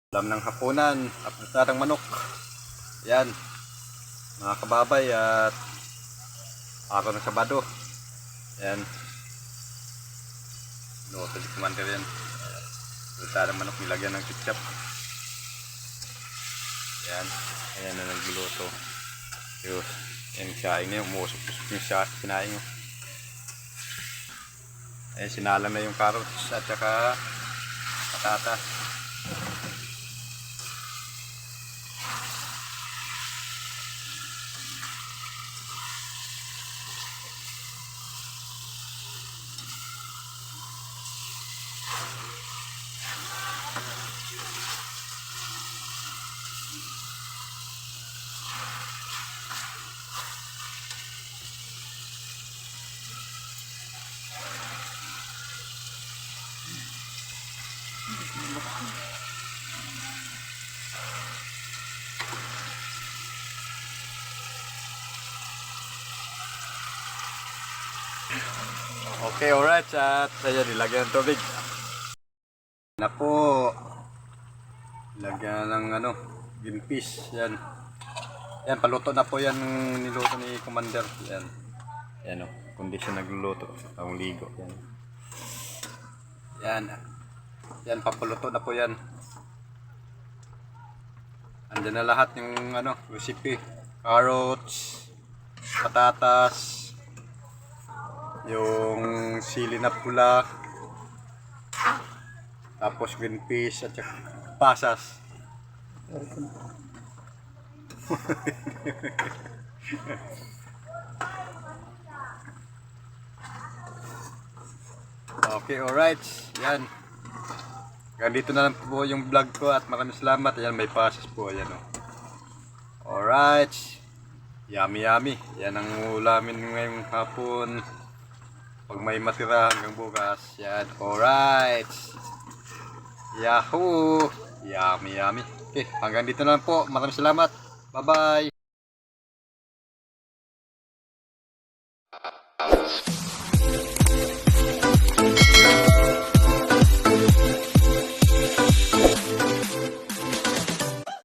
Ulam ng hapunan, apretadang manok. Yan, mga kababay at araw ng Sabado. Yan. Luto di commander yan. Apretadang manok nilagyan ng ketchup. Yan, ayan na nagluluto. Yun, yan kain niya, umusok-usok yung kinain nyo. Ayan, sinalang na yung carrots at saka patatas. Okay, alright. At ayan, nilagyan ng tubig. Na po. Lagyan ng green peas. Yan. Yan, paluto na po yan niluto ni Commander. Yan. Yan o. Kondisyon nagluluto. Ang ligo. Yan. Yan. Yan, papuluto na po yan. Andyan na lahat yung recipe. Carrots, patatas, yung sili na pula, tapos green peas at saka pasas. Okay, alright. Yan. Ganito na lang po yung vlog ko at maraming salamat. Ayan, may pasas po. Ayan o. Alright. Yummy yummy. Yan ang ulamin ngayong hapon. Pag may matira hanggang bukas. Yan. Alright. Yahoo! Yummy yummy. Okay, hanggang dito na lang po. Maraming salamat. Bye bye.